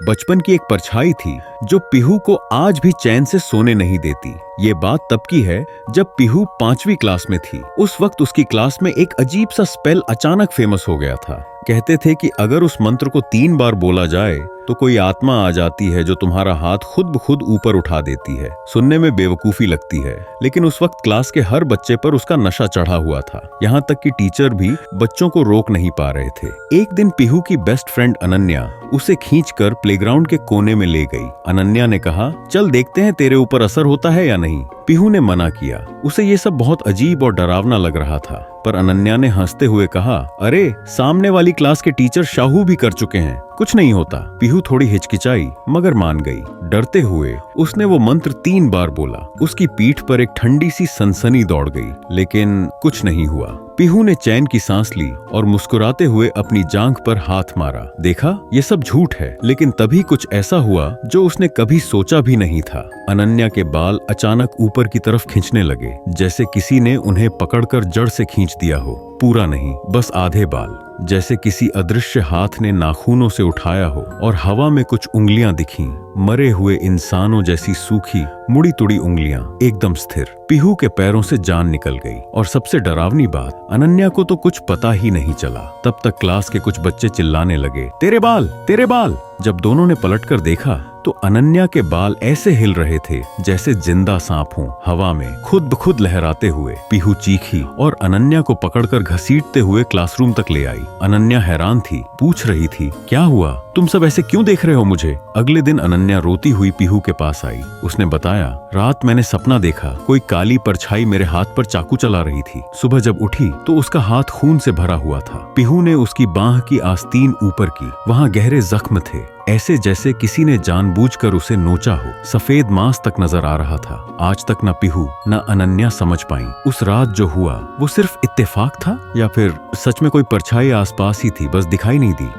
बचपन की एक परछाई थी जो पीहू को आज भी चैन से सोने नहीं देती। ये बात तब की है जब पीहू 5वीं क्लास में थी। उस वक्त उसकी क्लास में एक अजीब सा स्पेल अचानक फेमस हो गया था। कहते थे कि अगर उस मंत्र को 3 बार बोला जाए तो कोई आत्मा आ जाती है जो तुम्हारा हाथ खुद ब खुद ऊपर उठा देती है। सुनने में बेवकूफी लगती है, लेकिन उस वक्त क्लास के हर बच्चे पर उसका नशा चढ़ा हुआ था। यहाँ तक कि टीचर भी बच्चों को रोक नहीं पा रहे थे। एक दिन पीहू की बेस्ट फ्रेंड अनन्या उसे खींचकर प्लेग्राउंड के कोने में ले गई। अनन्या ने कहा, चल देखते हैं तेरे ऊपर असर होता है या नहीं। पीहू ने मना किया। उसे ये सब बहुत अजीब और डरावना लग रहा था, पर अनन्या ने हंसते हुए कहा, अरे सामने वाली क्लास के टीचर शाहू भी कर चुके हैं, कुछ नहीं होता। पीहू थोड़ी हिचकिचाई मगर मान गई। डरते हुए उसने वो मंत्र 3 बार बोला। उसकी पीठ पर एक ठंडी सी सनसनी दौड़ गई, लेकिन कुछ नहीं हुआ। पीहू ने चैन की सांस ली और मुस्कुराते हुए अपनी जांघ पर हाथ मारा। देखा, ये सब झूठ है, लेकिन तभी कुछ ऐसा हुआ जो उसने कभी सोचा भी नहीं था। अनन्या के बाल अचानक ऊपर की तरफ खींचने लगे, जैसे किसी ने उन्हें पकड़कर जड़ से खींच दिया हो। पूरा नहीं, बस आधे बाल, जैसे किसी अदृश्य हाथ ने नाखूनों से उठाया हो। और हवा में कुछ उंगलियां दिखीं, मरे हुए इंसानों जैसी सूखी मुड़ी तुड़ी उंगलियां, एकदम स्थिर। पीहू के पैरों से जान निकल गई। और सबसे डरावनी बात, अनन्या को तो कुछ पता ही नहीं चला। तब तक क्लास के कुछ बच्चे चिल्लाने लगे, तेरे बाल, तेरे बाल। जब दोनों ने पलटकर देखा तो अनन्या के बाल ऐसे हिल रहे थे जैसे जिंदा सांप हों, हवा में खुद ब खुद लहराते हुए। पीहू चीखी और अनन्या को पकड़कर घसीटते हुए क्लासरूम तक ले आई। अनन्या हैरान थी, पूछ रही थी, क्या हुआ? तुम सब ऐसे क्यों देख रहे हो मुझे? अगले दिन अनन्या रोती हुई पीहू के पास आई। उसने बताया, रात मैंने सपना देखा, कोई काली परछाई मेरे हाथ पर चाकू चला रही थी। सुबह जब उठी तो उसका हाथ खून से भरा हुआ था। पीहू ने उसकी बांह की आस्तीन ऊपर की, वहाँ गहरे जख्म थे, ऐसे जैसे किसी ने जानबूझकर उसे नोचा हो। सफेद मांस तक नजर आ रहा था। आज तक न पीहू न अनन्या समझ पाई उस रात जो हुआ वो सिर्फ इत्तेफाक था या फिर सच में कोई परछाई आसपास ही थी, बस दिखाई नहीं दी।